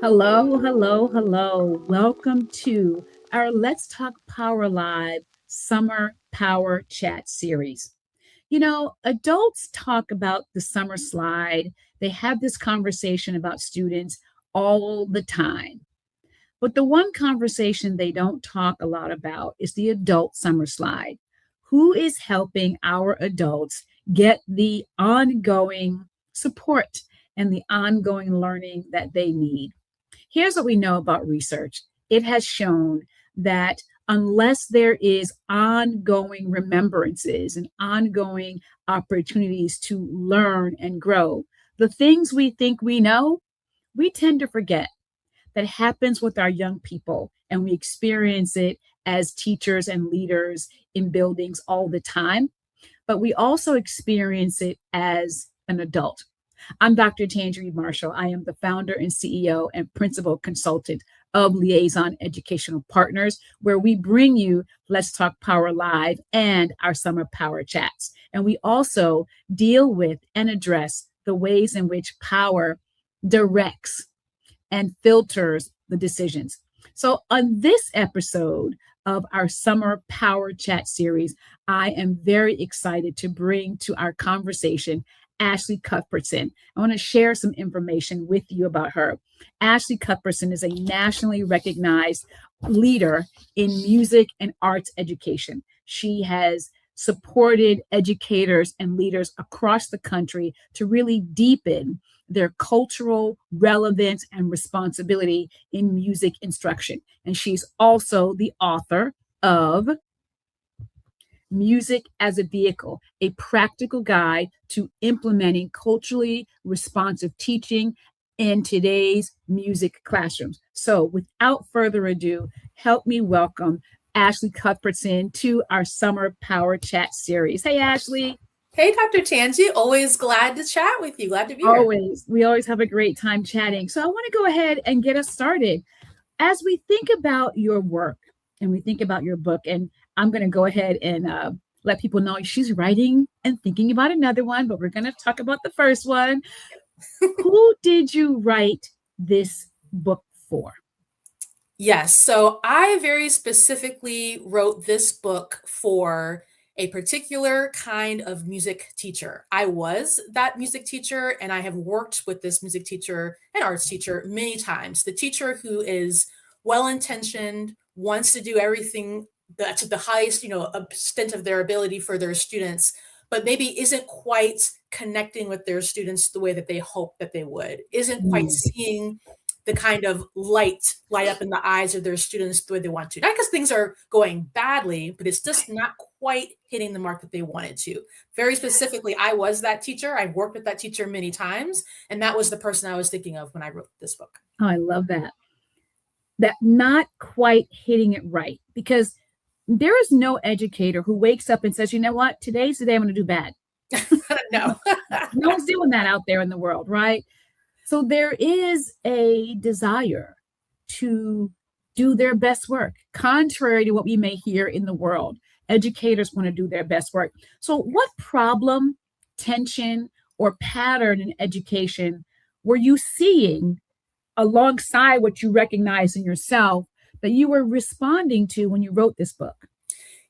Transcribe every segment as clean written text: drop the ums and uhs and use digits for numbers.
Hello, hello, hello. Welcome to our Let's Talk Power Live Summer Power Chat series. Adults talk about the summer slide, they have this conversation about students all the time. But the one conversation they don't talk a lot about is the adult summer slide. Who is helping our adults get the ongoing support and the ongoing learning that they need? Here's what we know about research. It has shown that unless there is ongoing remembrances and ongoing opportunities to learn and grow, the things we think we know, we tend to forget. That happens with our young people, and we experience it as teachers and leaders in buildings all the time, but we also experience it as an adult. I'm Dr. Tangerine Marshall. I am the founder and CEO and principal consultant of Liaison Educational Partners, where we bring you Let's Talk Power Live and our Summer Power Chats. And we also deal with and address the ways in which power directs and filters the decisions. So, on this episode of our Summer Power Chat series, I am very excited to bring to our conversation Ashley Cuthbertson. I want to share some information with you about her. Ashley Cuthbertson is a nationally recognized leader in music and arts education. She has supported educators and leaders across the country to really deepen their cultural relevance and responsibility in music instruction. And she's also the author of Music as a Vehicle, a practical guide to implementing culturally responsive teaching in today's music classrooms. So, without further ado, help me welcome Ashley Cuthbertson to our Summer Power Chat series. Hey, Ashley. Hey, Dr. Tangi, always glad to chat with you. Glad to be here. Always. We always have a great time chatting. So, I want to go ahead and get us started. As we think about your work and we think about your book, and I'm going to go ahead and let people know she's writing and thinking about another one, but we're going to talk about the first one. Who did you write this book for? Yes. So I very specifically wrote this book for a particular kind of music teacher. I was that music teacher, and I have worked with this music teacher and arts teacher many times. The teacher who is well-intentioned, wants to do everything to the highest, extent of their ability for their students, but maybe isn't quite connecting with their students the way that they hope that they would, isn't quite seeing the kind of light up in the eyes of their students the way they want to. Not because things are going badly, but it's just not quite hitting the mark that they wanted to. Very specifically, I was that teacher. I've worked with that teacher many times, and that was the person I was thinking of when I wrote this book. Oh, I love that. That not quite hitting it right, because there is no educator who wakes up and says, you know what, today's the day I'm going to do bad. No. No one's doing that out there in the world, right? So there is a desire to do their best work, contrary to what we may hear in the world. Educators want to do their best work. So what problem, tension, or pattern in education were you seeing alongside what you recognize in yourself that you were responding to when you wrote this book?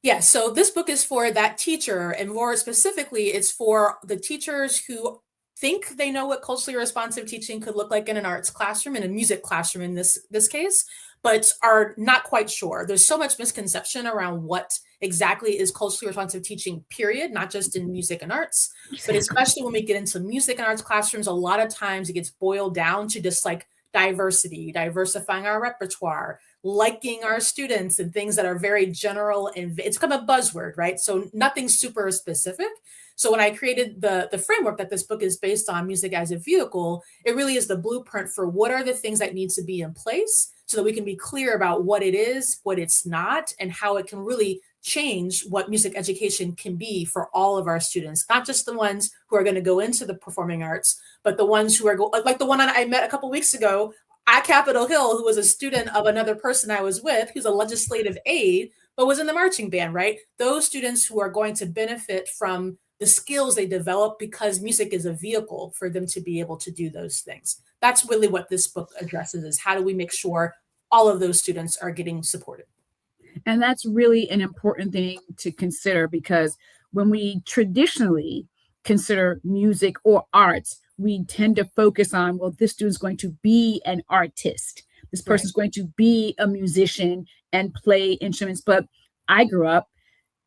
Yeah, so this book is for that teacher, and more specifically, it's for the teachers who think they know what culturally responsive teaching could look like in an arts classroom, in a music classroom in this case, but are not quite sure. There's so much misconception around what exactly is culturally responsive teaching, period, not just in music and arts, but especially when we get into music and arts classrooms, a lot of times it gets boiled down to just like diversity, diversifying our repertoire, liking our students, and things that are very general, and it's become a buzzword, right? So nothing super specific. So when I created the framework that this book is based on, Music as a Vehicle, it really is the blueprint for what are the things that need to be in place so that we can be clear about what it is, what it's not, and how it can really change what music education can be for all of our students, not just the ones who are going to go into the performing arts, but the ones who are like the one I met a couple of weeks ago at Capitol Hill, who was a student of another person I was with, who's a legislative aide, but was in the marching band, right? Those students who are going to benefit from the skills they develop, because music is a vehicle for them to be able to do those things. That's really what this book addresses, is how do we make sure all of those students are getting supported. And that's really an important thing to consider, because when we traditionally consider music or arts, we tend to focus on, well, this student's going to be an artist. This Right. person's going to be a musician and play instruments. But I grew up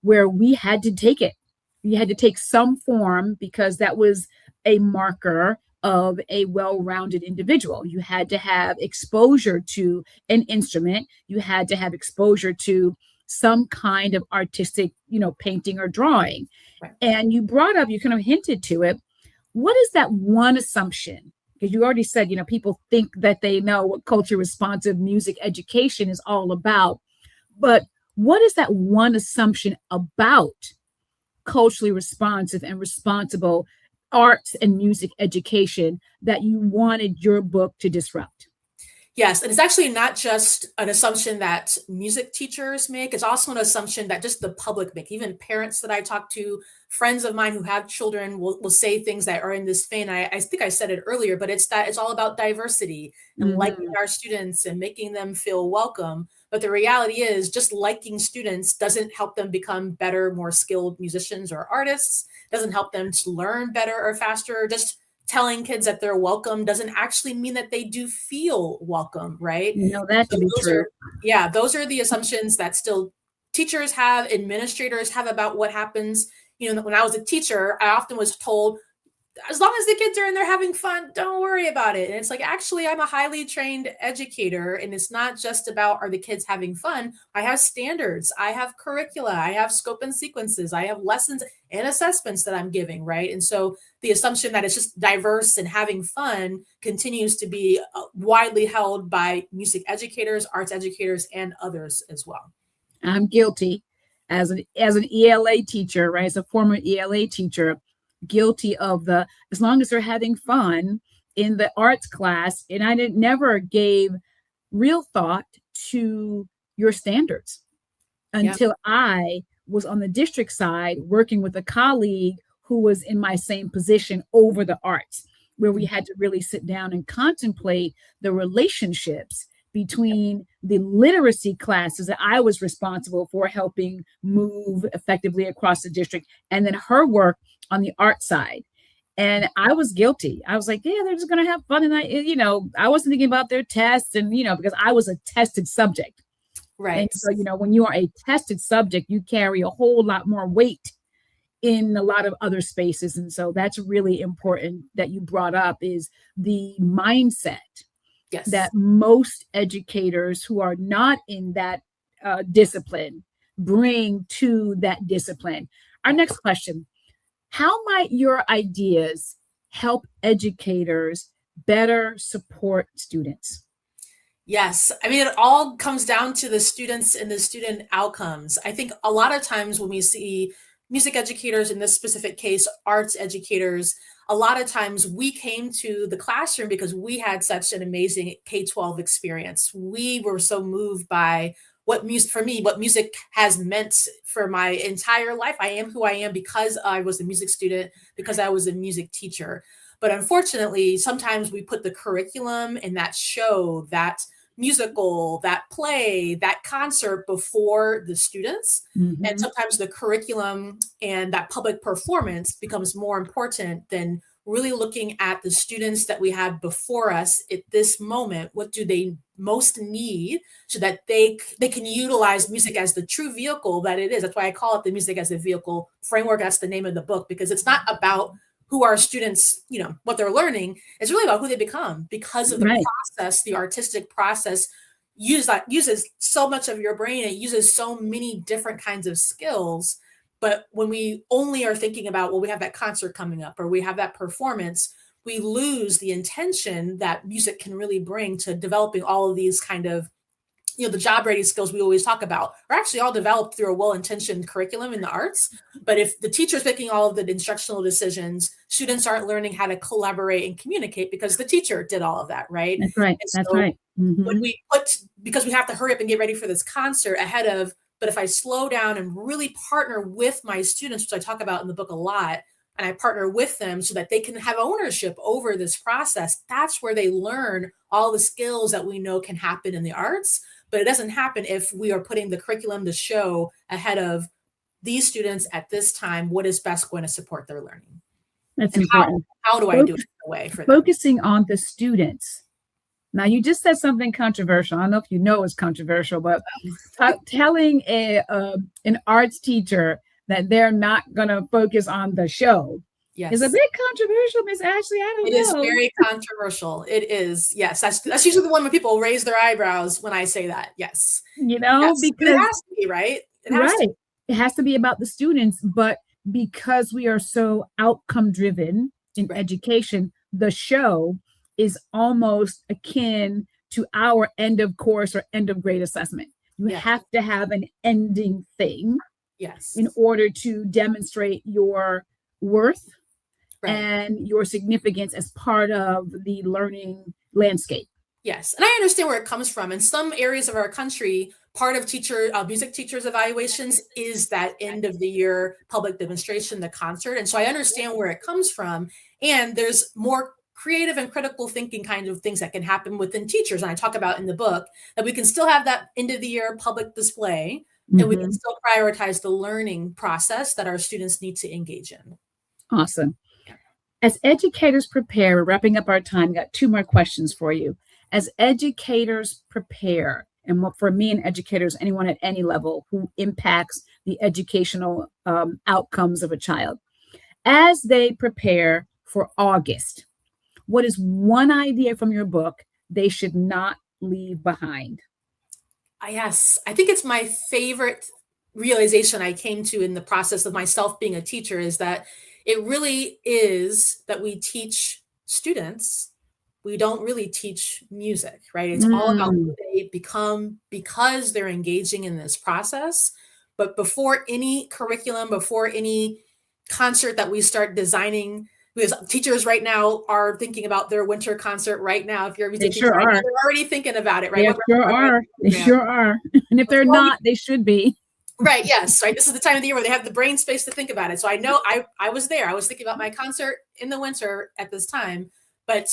where we had to take it. You had to take some form, because that was a marker of a well-rounded individual. You had to have exposure to an instrument. You had to have exposure to some kind of artistic, painting or drawing. Right. And you brought up, you kind of hinted to it. What is that one assumption? Because you already said, people think that they know what culture responsive music education is all about. But what is that one assumption about culturally responsive and responsible arts and music education that you wanted your book to disrupt? Yes, and it's actually not just an assumption that music teachers make. It's also an assumption that just the public make. Even parents that I talk to, friends of mine who have children, will say things that are in this vein. I think I said it earlier, but it's that it's all about diversity and liking our students and making them feel welcome. But the reality is, just liking students doesn't help them become better, more skilled musicians or artists, doesn't help them to learn better or faster. Just telling kids that they're welcome doesn't actually mean that they do feel welcome, right? You know that to be true. Those are the assumptions that still teachers have, administrators have about what happens. When I was a teacher, I often was told, as long as the kids are in there having fun, don't worry about it. And it's like, actually, I'm a highly trained educator, and it's not just about, are the kids having fun? I have standards, I have curricula, I have scope and sequences, I have lessons and assessments that I'm giving, right? And so the assumption that it's just diverse and having fun continues to be widely held by music educators, arts educators, and others as well. I'm guilty as an ELA teacher, right? As a former ELA teacher, guilty of the, as long as they're having fun in the arts class. And I never gave real thought to your standards until I was on the district side working with a colleague who was in my same position over the arts, where we had to really sit down and contemplate the relationships between the literacy classes that I was responsible for helping move effectively across the district, and then her work on the art side. And I was guilty. I was like, yeah, they're just going to have fun. And I wasn't thinking about their tests, and, because I was a tested subject. Right. And so, when you are a tested subject, you carry a whole lot more weight in a lot of other spaces. And so that's really important that you brought up, is the mindset that most educators who are not in that discipline bring to that discipline. Our next question: how might your ideas help educators better support students? Yes. I mean, it all comes down to the students and the student outcomes. I think a lot of times when we see music educators, in this specific case, arts educators, a lot of times we came to the classroom because we had such an amazing K-12 experience. We were so moved by what music has meant for my entire life. I am who I am because I was a music student, because I was a music teacher. But unfortunately, sometimes we put the curriculum and that show, that musical, that play, that concert before the students. Mm-hmm. And sometimes the curriculum and that public performance becomes more important than really looking at the students that we had before us at this moment. What do they most need so that they can utilize music as the true vehicle that it is? That's why I call it the music as a vehicle framework. That's the name of the book, because it's not about who our students, what they're learning. It's really about who they become, because of the process. The artistic process uses so much of your brain. It uses so many different kinds of skills. But when we only are thinking about, well, we have that concert coming up, or we have that performance, we lose the intention that music can really bring to developing all of these kind of, the job ready skills we always talk about are actually all developed through a well-intentioned curriculum in the arts. But if the teacher's making all of the instructional decisions, students aren't learning how to collaborate and communicate because the teacher did all of that, right? That's right. That's right. When we because we have to hurry up and get ready for this concert ahead of But if I slow down and really partner with my students, which I talk about in the book a lot, and I partner with them so that they can have ownership over this process, that's where they learn all the skills that we know can happen in the arts. But it doesn't happen if we are putting the curriculum, the show ahead of these students at this time, what is best going to support their learning. That's and important. how do I do it in a way for them? Focusing on the students. Now, you just said something controversial. I don't know if you know it's controversial, but telling an arts teacher that they're not going to focus on the show is a bit controversial, Miss Ashley. I don't know. It is very controversial. It is. Yes. That's usually the one when people raise their eyebrows when I say that. Yes. Because it has to be, right? It has to be about the students, but because we are so outcome driven in education, the show is almost akin to our end of course or end of grade assessment. You have to have an ending thing in order to demonstrate your worth and your significance as part of the learning landscape. Yes. And I understand where it comes from. In some areas of our country, part of music teachers' evaluations is that end of the year public demonstration, the concert. And so I understand where it comes from. And there's more creative and critical thinking kind of things that can happen within teachers. And I talk about in the book that we can still have that end of the year public display and we can still prioritize the learning process that our students need to engage in. Awesome. As educators prepare, we're wrapping up our time. Got 2 more questions for you. As educators prepare, and for me and educators, anyone at any level who impacts the educational outcomes of a child, as they prepare for August, what is one idea from your book they should not leave behind? Yes, I think it's my favorite realization I came to in the process of myself being a teacher is that it really is that we teach students. We don't really teach music, right? It's all about who they become because they're engaging in this process. But before any curriculum, before any concert that we start designing, because teachers right now are thinking about their winter concert right now. If you're a music teacher right now, they're already thinking about it, right? They sure are. And if they're not, they should be. Right. Yes. Right. This is the time of the year where they have the brain space to think about it. So I know I was there. I was thinking about my concert in the winter at this time, but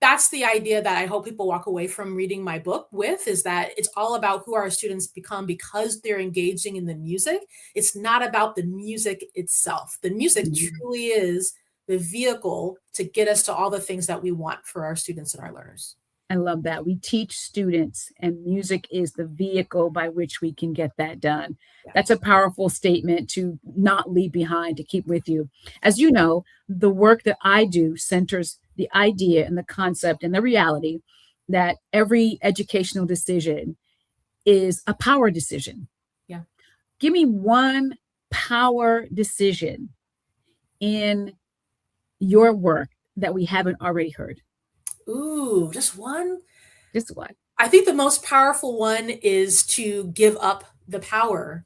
that's the idea that I hope people walk away from reading my book with, is that it's all about who our students become because they're engaging in the music. It's not about the music itself. The music truly is the vehicle to get us to all the things that we want for our students and our learners. I love that. We teach students, and music is the vehicle by which we can get that done. That's a powerful statement to not leave behind, to keep with you. As you know, the work that I do centers the idea and the concept and the reality that every educational decision is a power decision. Yeah. Give me one power decision in your work that we haven't already heard. Ooh, just one? Just one. I think the most powerful one is to give up the power,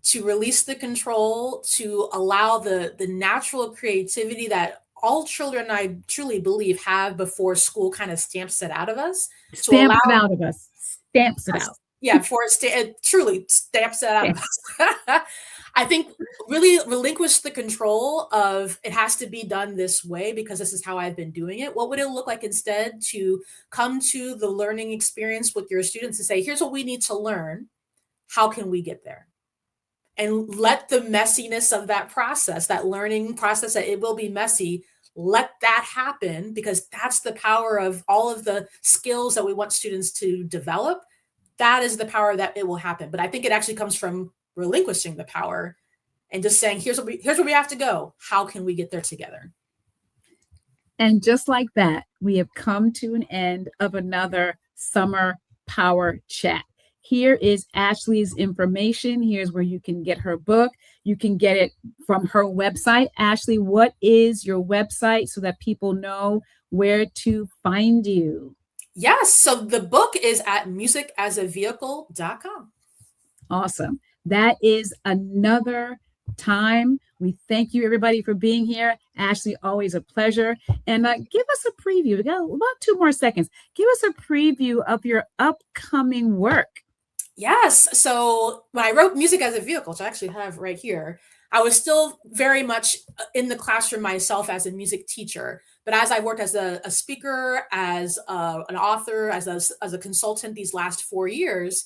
to release the control, to allow the natural creativity that all children, I truly believe, have before school kind of stamps it out of us. Stamps it out. Yeah, before it truly stamps it out of us. I think really relinquish the control of it has to be done this way because this is how I've been doing it. What would it look like instead to come to the learning experience with your students and say, here's what we need to learn. How can we get there? And let the messiness of that process, that learning process, that it will be messy, let that happen, because that's the power of all of the skills that we want students to develop. That is the power that it will happen. But I think it actually comes from relinquishing the power and just saying, here's where we have to go. How can we get there together? And just like that, we have come to an end of another Summer Power Chat. Here is Ashley's information. Here's where you can get her book. You can get it from her website. Ashley, what is your website so that people know where to find you? Yes. So the book is at musicasavehicle.com. Awesome. That is another time. We thank you, everybody, for being here. Ashley, always a pleasure. And give us a preview. We got about 2 more seconds. Give us a preview of your upcoming work. Yes. So when I wrote Music as a Vehicle, which I actually have right here, I was still very much in the classroom myself as a music teacher. But as I worked as a speaker, as an author, as a consultant these last 4 years,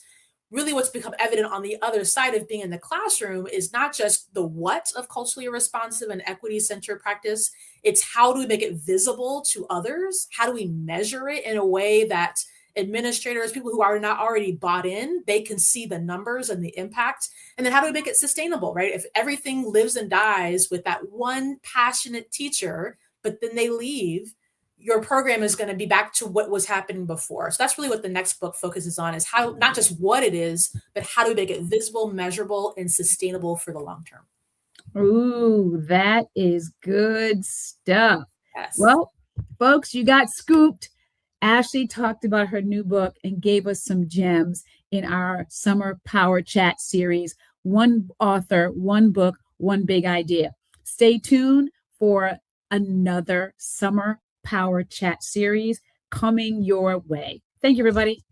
really what's become evident on the other side of being in the classroom is not just the what of culturally responsive and equity centered practice, it's how do we make it visible to others? How do we measure it in a way that administrators, people who are not already bought in, they can see the numbers and the impact. And then how do we make it sustainable, right? If everything lives and dies with that one passionate teacher, but then they leave, your program is going to be back to what was happening before. So that's really what the next book focuses on, is how, not just what it is, but how do we make it visible, measurable, and sustainable for the long term. Ooh, that is good stuff. Yes. Well, folks, you got scooped. Ashley talked about her new book and gave us some gems in our Summer Power Chat series. One author, one book, one big idea. Stay tuned for another Summer Power Chat series coming your way. Thank you, everybody.